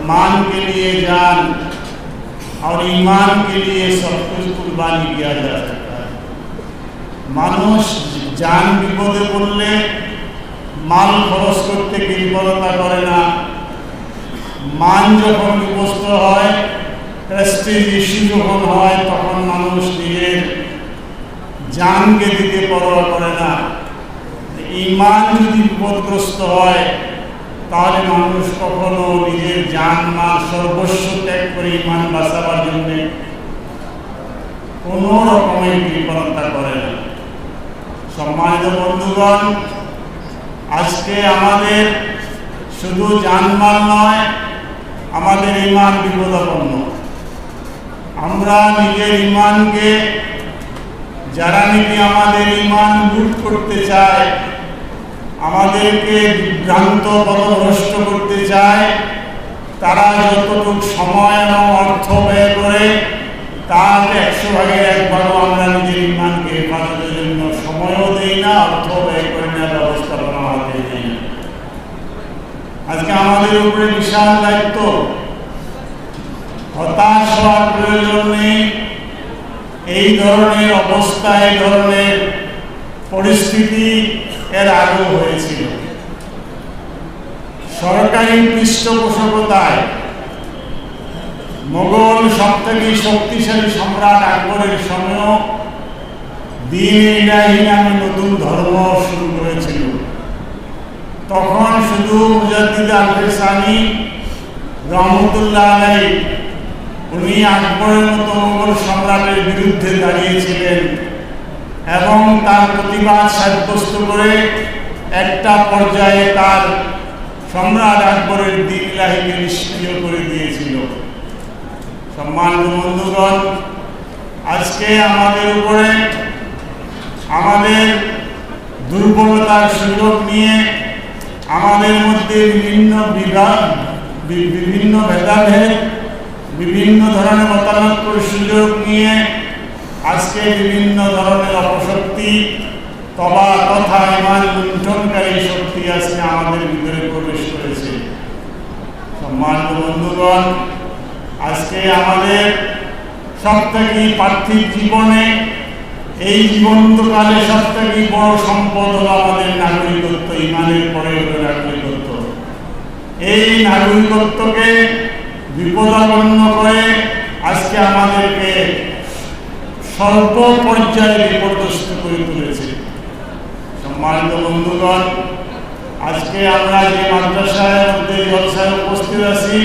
मान के लिए जान और ईमान के लिए सब कुछ कुर्बानी किया जा सकता है। मानुष जान विपदे पड़ले माल खरच करते कृपणता करे ना, मान যখন বিপস্ত হয়, প্রেস্টিজ ইস্যু যখন হয়, তখন মানুষ নিজের জানকে দিতে পরোয়া করে না। ঈমান যদি বিপদগ্রস্ত হয় তাহলে মানুষ কখনো নিজের জান মাল সর্বস্ব ত্যাগ করে ঈমান বাঁচাবার জন্য কোনো রকমের কৃপণতা করে না। সম্মানিত বন্ধুগণ, আজকে আমাদের শুধু জানমাল নয়, আমাদের ঈমান বিপদাপন্ন। আমরা নিজের ঈমানকে, যারা নাকি আমাদের ঈমান লুট করতে চায়, আমাদেরকে বিভ্রান্ত পথভ্রষ্ট করতে চায়, তারা যতটুকু সময় এবং অর্থ ব্যয় করে তার 100 ভাগের 1 ভাগও আমরা নিজের ঈমানকে হেফাজতের জন্য সময়ও দেই না, অর্থ ব্যয় করে না, ব্যবস্থাপনা হাতে নেই না। আজকে আমাদের উপরে বিশাল দায়িত্ব। হতাশ হওয়ার প্রয়োজন নেই। এই ধরনের অবস্থা, এই ধরনের পরিস্থিতি এর আগেও হয়েছিল। সরকারি পৃষ্ঠপোষকতায় মোগল সবথেকে শক্তিশালী সম্রাট আকবরের সময়ও দ্বীন ইলাহি নামে নতুন ধর্ম শুরু করেছিল। তখন শুধু মুজাদ্দিদ আল-ফিসানি রহমতুল্লাহ আলাইহি উনি আকবরের মতো মোগল সম্রাটের বিরুদ্ধে দাঁড়িয়েছিলেন এবং তার প্রতিবাদ সাব্যস্ত করে একটা পর্যায়ে তার সম্রাট আকবরের দ্বীন ইলাহিকে নিষ্ক্রিয় করে দিয়েছিল। সম্মানিত বন্ধুগণ, আজকে আমাদের উপরে আমাদের দুর্বলতার সুযোগ নিয়ে আমাদের মধ্যে বিভিন্ন বিভাগ, বিভিন্ন ভেদাভেদ, বিভিন্ন ধরনের মতানৈক্যের সুযোগ নিয়ে আজকে বিভিন্ন ধরনের অপশক্তি তথা ঈমান লুণ্ঠনকারী শক্তি আজকে আমাদের ভিতরে প্রবেশ করেছে। সম্মানিত বন্ধুগণ, আজকে আমাদের সবথেকে পার্থিব জীবনে, এই জীবন্তকালে সবথেকে বড় সম্পদ হলো আমাদের নাগরিকত্ব। ঈমানের পরে হলো নাগরিকত্ব। এই নাগরিকত্বকে বিপদাপন্ন করে আজকে আমাদেরকে স্বল্প পর্যায়ে বিপর্যস্ত করে তুলেছে। সম্মানিত বন্ধুগণ, আজকে আমরা যে মাদ্রাসার মধ্যে জলসায় উপস্থিত আছি,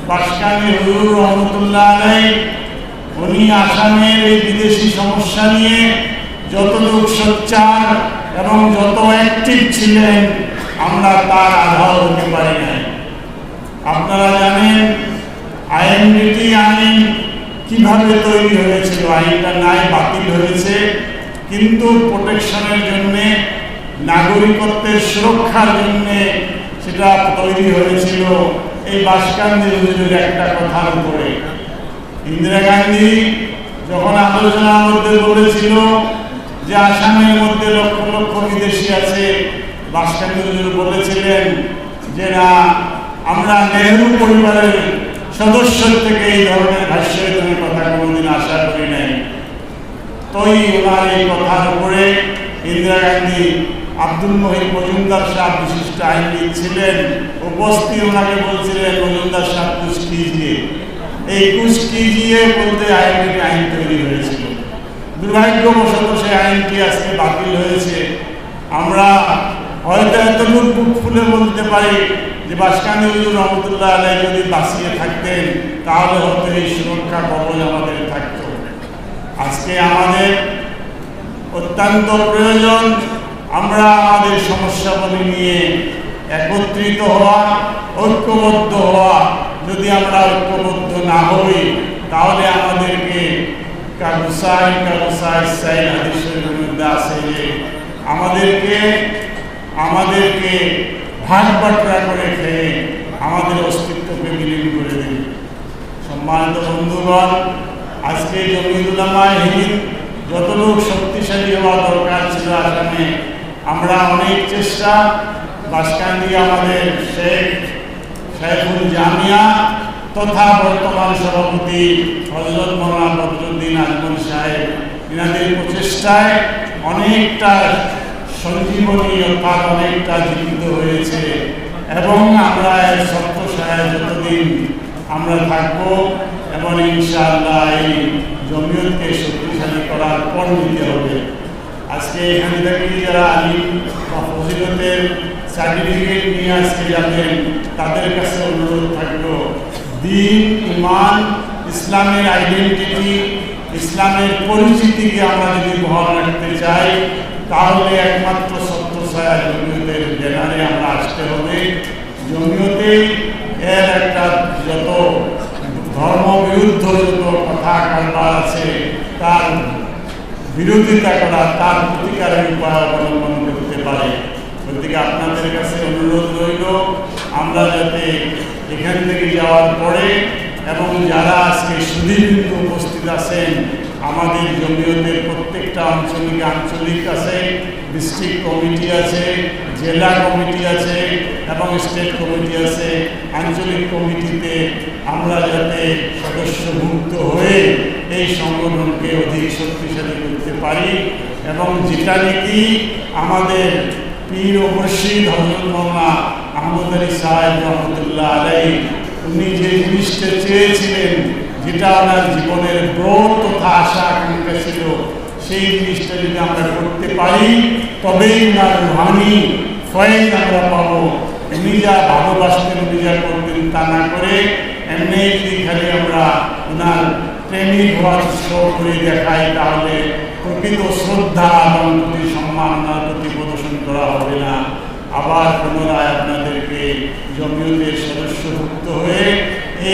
বাসকানী হুজুর রহমতুল্লাহ আলাইহি উনি আসামের এই বিদেশি সমস্যা নিয়ে যতটুকু সোচ্চার এবং যত অ্যাক্টিভ ছিলেন, আমরা তার আধাও হতে পারি নাই। আপনারা জানেন আইএনডিটি আইন কিভাবে তৈরি হয়েছিল। আইনটা নাই, বাতিল হয়েছে, কিন্তু প্রোটেকশনের জন্যে, নাগরিকত্বের সুরক্ষার জন্যে সেটা তৈরি হয়েছিল এই বাসকান্দি হুজুরের একটা কথার উপরে। ইন্দিরা গান্ধী যখন আলোচনার মধ্যে বলেছিল যে আসামের মধ্যে লক্ষ লক্ষ বিদেশি আছে, বাসকান্দি হুজুর বলেছিলেন যে না, আমরা নেহরু পরিবারের সদস্য থেকে এই ধরনের ভাষ্যের কথা কোনোদিন আশা করি নাই। তোই ওনার এই কথার উপরে ইন্দিরা গান্ধী, আব্দুল মহিন মজুমদার সাহেব বিশিষ্ট আইনবিদ ছিলেন, উপস্থিত ওনাকে বলছিলেন মজুমদার সাহেব কুছ কিজিয়ে। এই কুছ কিজিয়ে বলতে আইনটি আইন তৈরি হয়েছিল। দুর্ভাগ্যবশত সেই আইনটি আজকে বাতিল হয়েছে। আমরা হয়তো এতটুকু বুক ফুলে বলতে পারি যে বাসকানী হুজুর রহমতুল্লাহ আলাইহি যদি বাঁচিয়ে থাকতেন তাহলে হয়তো এই সুরক্ষা কবচ আমাদের থাকত। আজকে আমাদের অত্যন্ত প্রয়োজন আমরা আমাদের সমস্যাগুলি নিয়ে একত্রিত হওয়া, ঐক্যবদ্ধ হওয়া। যদি আমরা ঐক্যবদ্ধ না হই তাহলে আমাদেরকে কাগুসাই সাইল হাদিসের মধ্যে আছে যে আমাদেরকে ভাগ বাটরা করে খেয়ে আমাদের অস্তিত্বকে বিলীন করে দেবে। সম্মানিত বন্ধুগণ, আজকে জমিয়তুল উলামায়ে হিন্দ যতটুকু শক্তিশালী হওয়া দরকার ছিল আসামে, আমরা অনেক চেষ্টা, বাসকান্দি আমাদের শেখ শাইখুল জামিয়া তথা বর্তমান সভাপতি হযরত মাওলানা বদরুদ্দিন আজমল সাহেব, এনাদের প্রচেষ্টায় অনেকটা সঞ্জীবনী অর্থাৎ অনেকটা জীবিত হয়েছে এবং আমরা এর সত্যসায় যতদিন আমরা থাকব এবং ইনশাআল্লাহ এই জমিয়তকে শক্তিশালী করার পর নিতে হবে। আজকে এখানে থেকে যারা আলিম বা ফজিলতের সার্টিফিকেট নিয়ে আজকে যাবেন তাদের কাছে অনুরোধ থাকলো, দ্বীন, ঈমান, ইসলামের আইডেন্টিটি, ইসলামের পরিচিতিকে আমরা যদি বহাল রাখতে চাই তাহলে একমাত্র সত্যসায়া জমিয়তের ব্যানারে আমরা আসতে হবে। জমিয়তেই এর একটা যত ধর্মবিরুদ্ধ যত কথা কারবার আছে তার বিরোধিতা করা, তার প্রতিকারের উপায় অবলম্বন করতে পারে। গতিকে আপনাদের কাছে অনুরোধ রইল আমরা যাতে এখান থেকে যাওয়ার পরে এবং যারা আজকে সুদীর্ঘ উপস্থিত আছেন, আমাদের জমিয়তের প্রত্যেকটা আঞ্চলিক আছে, ডিস্ট্রিক্ট কমিটি আছে, জেলা কমিটি আছে এবং স্টেট কমিটি আছে। আঞ্চলিক কমিটিতে আমরা যাতে সদস্যভুক্ত হয়ে এই সংগঠনকে অধিক শক্তিশালী করতে পারি এবং যেটা নাকি আমাদের পীর ও মুর্শিদ হযরত মাওলানা আহমদ আলী সাহেব রহমতুল্লাহ আলাইহি উনি যে জিনিসটা চেয়েছিলেন, যেটা ওনার জীবনের ব্রত তথা আশা আকাঙ্ক্ষা ছিল, সেই জিনিসটা যদি আমরা করতে পারি তবেই ওনার রুহানি ফয়েজ আমরা পাবো। উনি যা ভালোবাসতেন, উনি যা করতেন তা না করে এমনি যদি খালি আমরা ওনার প্রেমিক হওয়ার শো করে দেখাই তাহলে প্রকৃত শ্রদ্ধা এবং প্রতি সম্মান ওনার প্রতি প্রদর্শন করা হবে না। আবার পুনরায় আপনাদেরকে জমিয়তের সদস্যভুক্ত হয়ে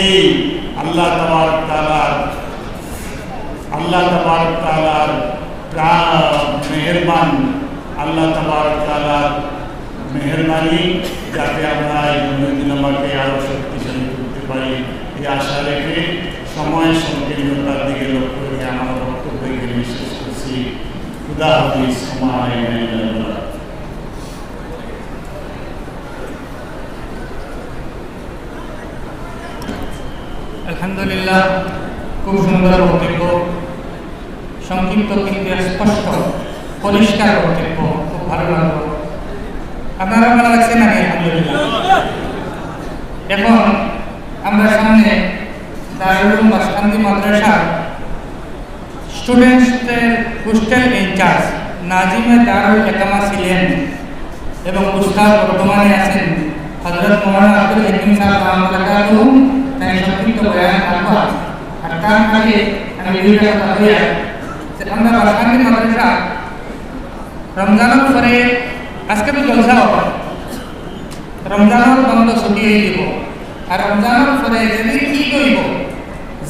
এই আল্লাহ তাবারক তাআলার মেহেরবানি যাতে আমরা এই জমিয়তনামাকে আরও শক্তিশালী করতে পারি, এই আশা রেখে সময় সংকীর্ণতার দিকে লক্ষ্য রেখে আমার বক্তব্য এখানে শেষ করছি। খুদা হাফিজ। আলহামদুলিল্লাহ, খুব সুন্দর বক্তব্য, সংক্ষিপ্ত কিন্তু স্পষ্ট পরিষ্কার বক্তব্য, খুব ভালো লাগলো। আপনারা ভালো লাগছে নাকি? আলহামদুলিল্লাহ। এখন আমরা সামনে দারুল উলুম বাসকান্দি মাদ্রাসার স্টুডেন্টসদের হোস্টেল ইনচার্জ নাজিমে দারুল একামা ছিলেন এবং উস্তাদ বর্তমানে আছেন হযরত মাওলানা আব্দুল হাকিম সাহেব রহমাতুল্লাহ, তাই সংক্ষিপ্ত বয়ান করব। আর তার আগে আমি দুইটা কথা বলি যে আমরা বাসকান্দি মাদ্রাসা রমজানের পরে আজকে তো জলসা হবে, রমজানের বন্ধ ছুটি দিব আর রমজানের পরে যদি ঈদ হইব,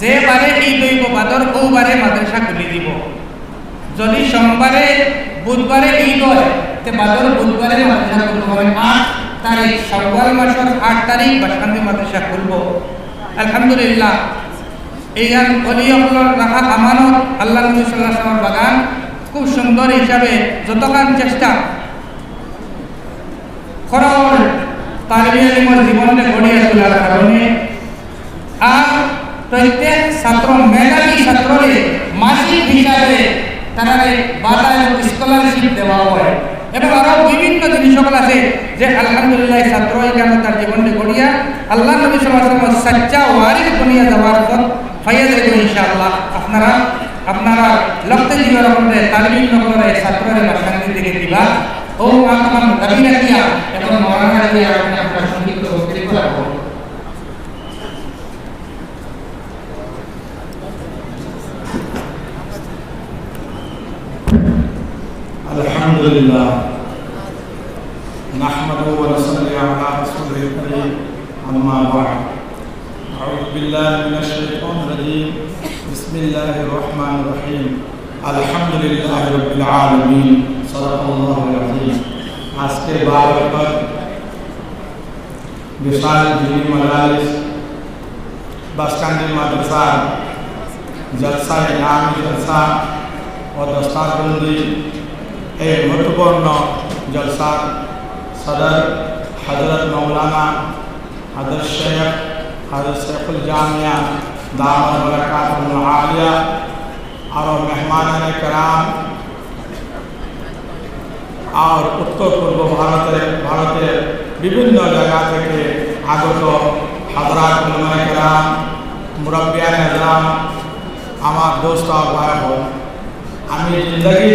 যে বারে ঈদ হইব বাদর ও বারে মাদ্রাসা খুলি দিব। যদি সোমবারে বুধবারে ঈদ হয় তে বাদর বুধবারে মাদ্রাসা খুলব। 8 তারিখ শাওয়াল মাসের 8 তারিখ বাসকান্দি মাদ্রাসা খুলব। আলহামদুলিল্লাহ, এই গান অলিয়গুলোর রাখা আমানত আল্লাহ নবী সাল্লাল্লাহু আলাইহি ওয়াসাল্লাম বাগান খুব সুন্দর হিসাবে যতক্ষণ চেষ্টা খরচ তালিবে ইলমের জীবনে গড়িয়ে তোলার কারণে আর প্রত্যেক ছাত্র মেধাবী ছাত্ররে মাসিক হিসাবে তারা বাধা এবং স্কলারশিপ দেওয়া হয় এবং আরও বিভিন্ন জিনিস সকল আছে যে আলহামদুলিল্লাহ ছাত্র কেন তার জীবনে গড়িয়া আল্লাহ নবী সাল্লাল্লাহু আলাইহি ওয়াসাল্লাম সচ্চা ওয়ারিস বনিয়া যাওয়ার পর ফায়দা দেব ইনশাআল্লাহ। আপনারা লক্ষ্য জীবনের মধ্যে তালিম নগরে ছাত্ররে বাসকান্দি থেকে দিবা ও আপনার দাবি রাখিয়া এবং মরানা রাখিয়া আপনার সংক্ষিপ্ত বক্তব্য রাখবো। আলহামদুলিল্লাহ, নাহমাদুহু ওয়া নুসাল্লি আলা রাসূলিল কারীম, আম্মা বা'দ। আউযু বিল্লাহি মিনাশ শাইতানির রাজীম। বিসমিল্লাহির রহমানির রহিম। আলহামদুলিল্লাহি রাব্বিল আলামিন। সাল্লাল্লাহু আলাইহি। আজকে বারবার বিশাল দিনী মাজালিস বাসকান্দি মাদ্রাসা জলসা ইনামি জলসা ও দস্তারবন্দি এই গুরুত্বপূর্ণ জলসার সদর হজরত মৌলানা हज़रत शेखुल जामिया दामद बरकातुहुल आलिया और मेहमान कराम और उत्तर पूर्व भारतेर विभिन्न जगह থেকে আগত हजरात उलमाए कराम मुरब्बियान हजराम আমার দোস্ত আর ভাই বোন আমি জিন্দগি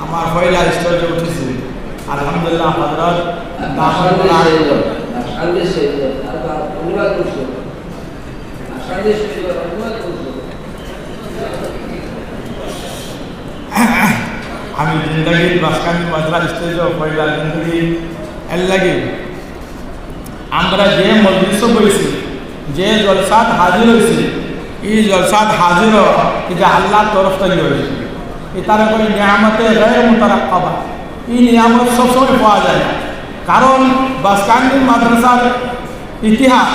আমার পয়লা স্টেজে উঠেছি আলহামদুলিল্লাহ হযরত আমি জিন্দগির বাসকানি মাদ্রাসা স্টেজে পয়লা জিন্দগি এর লাগি আমরা যে মজলিসে বইছি যে জলসাত হাজির হয়েছি এই জলসাত হাজির এটা আল্লাহর তরফ থেকে হয়েছে এটার উপরে নিয়ামতে গায়র মুতারাক্কাবা এই নিয়ামত সবসময় পাওয়া যায় না কারণ বাসকান্দি মাদ্রাসার ইতিহাস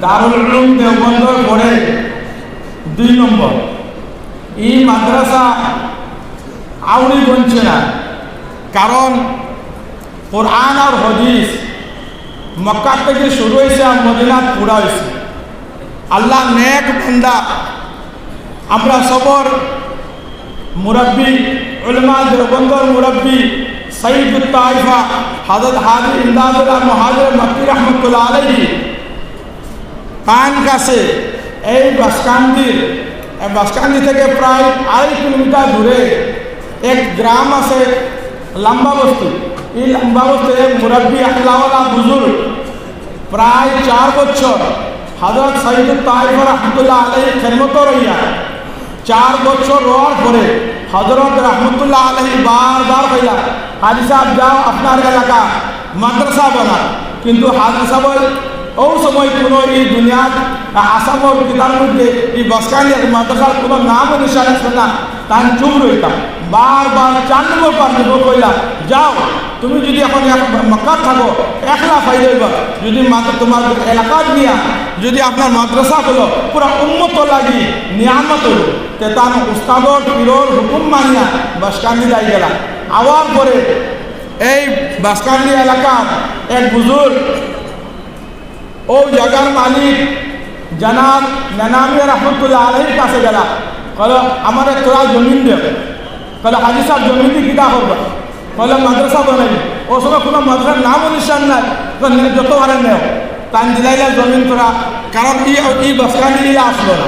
দারুল উলুম দেওবন্দর পরে 2 নম্বর এই মাদ্রাসা আউরি বনছে না কারণ কোরআন আর হাদিস মক্কা থেকে শুরু হয়েছে আর মদিনাত পুরা হয়েছে আল্লাহ নেক বান্দা আমরা সবর মুরব্বী উলামা দেওবন্দর মুরব্বী সৈয়দুত তাইফা হযরত হাজী ইমদাদুল্লাহ মুহাজির মক্কি রাহমাতুল্লাহ আলাইহি কান কাছে এই বাসকান্দি থেকে প্রায় 2.5 কিলোমিটার দূরে এক গ্রাম আছে লম্বা বস্তি এই লম্বা বস্তির এক মুরব্বী আল্লাহওয়ালা বুজুর্গ প্রায় 4 বছর হযরত সৈয়দুত তাইফা রাহমাতুল্লাহ আলাইহি খেদমত রইয়া 4 বছর রওয়ার পরে হযরত রাহমাতুল্লাহ আলাইহি বারবার কইলা হাজী সাহেব যাও আপনার এলাকা মাদ্রাসা বানা কিন্তু হাজী সাহেব ও সময় কোনো এই দুনিয়ার আসামর কিতার মধ্যে এই বাসকান্দি মাদ্রাসার কোনো নাম নিশান আছে না তাই চুপ রইতাম বারবার 4 নম্বর পার কইলা যাও তুমি যদি এখন মক্কা থাকো একলা ফাইদা হইবা যদি তোমার এলাকা দিয়া যদি আপনার মাদ্রাসা হলো পুরা উম্মত লাগি নিয়ামত হলো তে তার উস্তাদর পীরর হুকুম মানিয়া বাসকান্দি যাই গেলা আওয়ার পরে এই বাসকান্দি এলাকার এক বুজুর্গ ও জায়গার মালিক জনাব নানামিয়া রহমতুল্লাহ আলাইহির কাছে গেলা কলো আমার তোরা জমিন দে কলো হাজী সাহেব জমিন দিয়ে কিতা করবা কলো মাদ্রাসা বানাই ও সময় কোনো মাদ্রাসার নাম নিশান নাই যত পারে নেও তান দিলাইলা জমিন তোরা কারণ এই বাসকান্দি আসলো না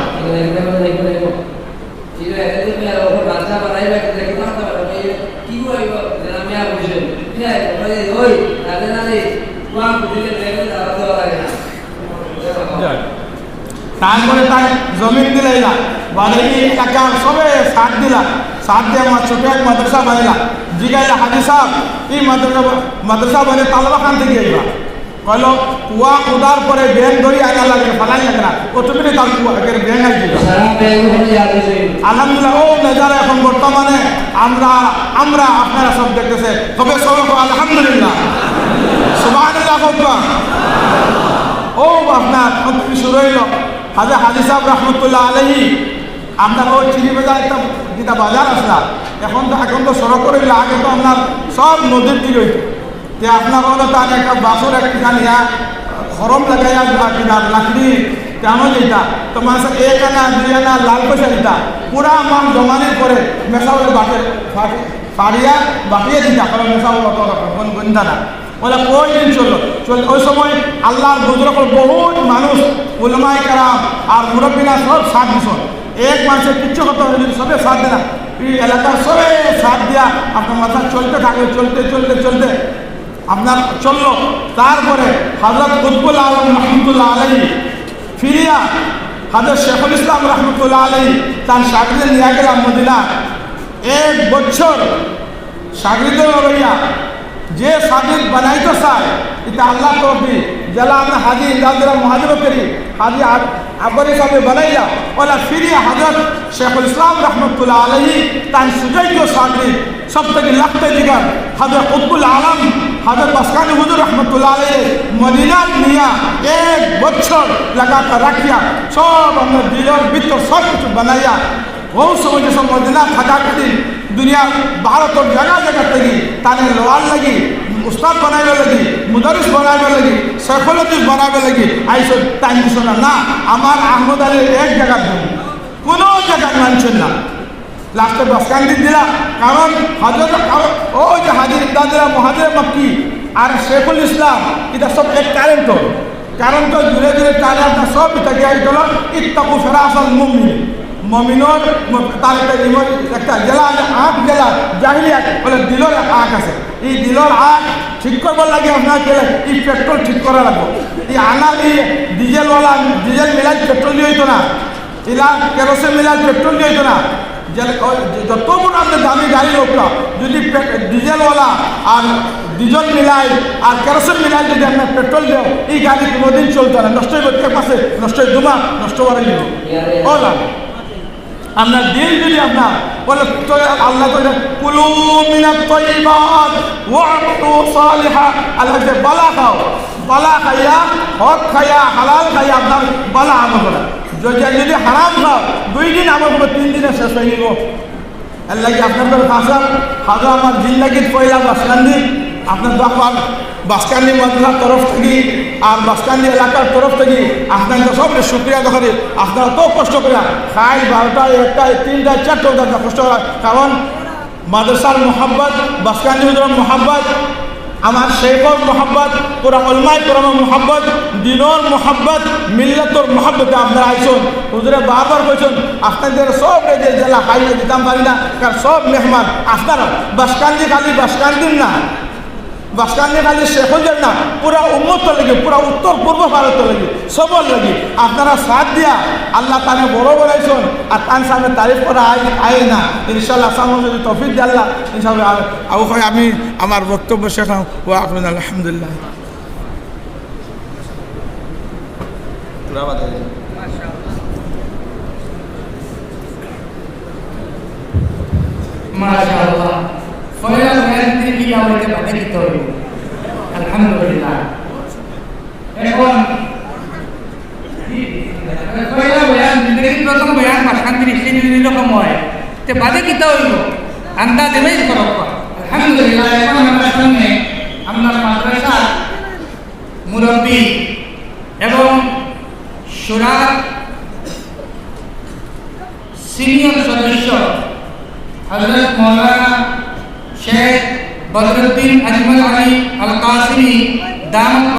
তারপরে তাই জমিন দিলাইলা বাড়ি এলাকা সবে সাথ দিলা সাথ দিয়ে আমার ছোট এক মাদ্রাসা বানাইলা জিগাইলা হাজী সাহেব এই মাদ্রাসা বানিয়ে তালবাখান থেকে আইবা কইল কুয়া খোদার পরে ব্যাং ধরি আনা লাগে ফালাই লাগে না অটোমেটিক তার কুয়া ব্যাং আই দিবা আলহামদুলিল্লাহ ও নজারা এখন বর্তমানে আমরা আপনারা সব দেখতেছে তবে সবাই আলহামদুলিল্লাহ সুবহানাল্লাহ আকবার ও আপনার শুরু হইল হাজী সাহেব রহমতুল্লাহ আলাইহি আপনার ও চিনি বাজার একটা যেটা বাজার আসলা এখন তো সড়ক করে আগে তো আপনার সব নদীর দিকে হইতো যে আপনার হলো তার একটা বাসর একটা নিয়া খরম লাগাইয়া কিনা লাকড়ি কেমন যেটা তো মানুষ 1 আনা 2 আনা লাল পয়সা দিতা পুরা মান জমানির পরে মেশাওয়ালে বাটে ফাড়িয়া বাটিয়ে দিতা কারণ মেশাওয়াল অত গন্ধা না বলে কই দিন চললো ওই সময় আল্লাহর বুজুর্গ বহুত মানুষ উলামায়ে কেরাম আর মুরব্বিরা সব সাথ দিছ এক মানুষের কিচ্ছু করতে হবে যদি সবে সাথ দেয় না এই এলাকার সবে সাথ দিয়া আপনার মাথা চলতে থাকে চলতে আপনার চললো তারপরে হযরত কুতুবুল আলম রহমতুল্লাহ আলাইহি ফিরিয়া হযরত শেখুল ইসলাম রহমতুল্লাহ আলাইহি তার শাগির্দ নিয়ে গেলাম মদিনা 1 বছর শাগির্দ রইয়া যে শাগির্দ বানাইতো চায় এটা আল্লাহ তরফি জেলা আমরা হাজী ইমদাদুল্লাহ মুহাজির করি হাজী আবরি সাহেব বানাইলা ওলা ফিরিয়া হযরত শেখুল ইসলাম রহমতুল্লাহ আলাইহি তার সুযোগ্য শাগির্দ সব থেকে লাগতে দিগার হযরত কুতুবুল আলম হযরত বাসকানি হুজুর রহমতুল্লাহ আলাইহি মদিনা নিয়া 1 বছর লাগাতার রাখিয়া সব আমরা দিলের ভিতর সব কিছু বানাইয়া ও সময় যে সব মদিনা থাকাকালীন দুনিয়া ভারতের জায়গা থেকে তাদের লোয়ার লাগি উস্তাদ বানাইবে লাগি, মুদারিস বানাইবে লাগি, সাইকোলজিস্ট বানাইবে লাগি আইসো টাইম দিছ না। আমার আহমদ আলীর এক জায়গার জমি, কোনো জায়গায় মানছেন না। লাস্টে বাসকান্দি দিলাম, কারণ হজরত ও যে হাজির ইমদাদিরা মহাজির মক্কি আর শেখুল ইসলাম এটা সব এক কারেন্ট, কারণ তো ধীরে ধীরে তাহলে আপনার সব এটা গিয়ে হলো ইত্তাকু ফিরাসাল মুমিন, মমিনর তার একটা জেলা আছে, আঁক জেলা জাহিলিয়াত বলে দিলর আঁক আছে। এই দিলর আঁক ঠিক করবার লাগে আপনার গেলে এই পেট্রোল ঠিক করা লাগবে। এই আনা এই ডিজেলওয়ালা ডিজেল মিলাই পেট্রোল দিয়ে হইতো না, এলা কেরোসিন মিলাই পেট্রোল দিয়ে হইতো না। যত বড় আপনার দামি গাড়ি হোক না, যদি ডিজেলওয়ালা আর ডিজেল মিলাই আর কেরোসিন মিলাই যদি আপনার পেট্রোল দেও, এই গাড়ি কোনোদিন চলতো না, নষ্ট হয়ে এক মাসে নষ্ট হয়ে দুমা নষ্ট করা গেল। ও না, আপনার দিল যদি আপনার বলে আল্লাহ তো কুলু মিনাত তাইয়্যিবাত ওয়া'মালু সালিহা, আল্লাহ যে বালা খাও, বালা খাইয়া হক খাইয়া হালাল খাইয়া আপনার বালা আমল করা। যদি হারাম খাও 2 দিন আমল করবো, 3 দিনে শেষ হয়ে যাব। এর লাগে আপনাদের হাজার হাজার আমার জিন্দাগির পয়লা বাসকান্দি আপনার দোকান বাসকান্দি মাদ্রাসার তরফ থেকে আর বাসকান্দি এলাকার তরফ থেকে আপনাদের সব শুক্রিয়া দেখারে। আপনারা তো কষ্ট করে খাই 12টা 1টা 3টা 4টা কষ্ট করা, কারণ মাদ্রাসার মোহাব্বত, বাসকান্দি হুজুরের মোহাব্বত, আমার শেখর মোহাব্বত, পুরা উলমায়ে কেরামের মোহাব্বত, দিনের মোহাব্বত, মিল্লাতর মোহাব্বতে আপনারা আইসুন। হুজুরে বারবার কইছেন আপনাদের সব যে জেলা খাইয়ে দিতাম পারি না, কারণ সব মেহমান আপনারা বাসকান্দি খালি বাসকান্দির না, বাসকান্দি খালি শেখুলদের না, পুরা উম্মত লাগে, পুরা উত্তর পূর্ব ভারত লাগে, সবর লাগে। আপনারা সাথ দিয়া আল্লাহ তানে বড় বলাইছেন আর তার সামনে তারিফ করা আয় না। ইনশাল্লাহ সামনে যদি তৌফিক দিয়ে আল্লাহ ইনশাল্লাহ আমি আমার বক্তব্য শেখাম। ওয়া আখরুন আলহামদুলিল্লাহ। মাশাআল্লাহ, ফয়লা বয়ান থেকে আমাদের বাধা দিতে হবে। আলহামদুলিল্লাহ। এখন ফয়লা বয়ান জিন্দগির প্রথম বয়ান বাসকান্দির স্টেজে এরকম হয়, তে বাধা দিতে হইব, আন্দাজ দেবেই করব। আলহামদুলিল্লাহ। এখন আমার সামনে আপনার মাদ্রাসা মুরব্বী এবং শুরার সিনিয়র সদস্য হযরত মাওলানা শেখ বদরুদ্দিন আজমল আলী আল কাসিমি দাম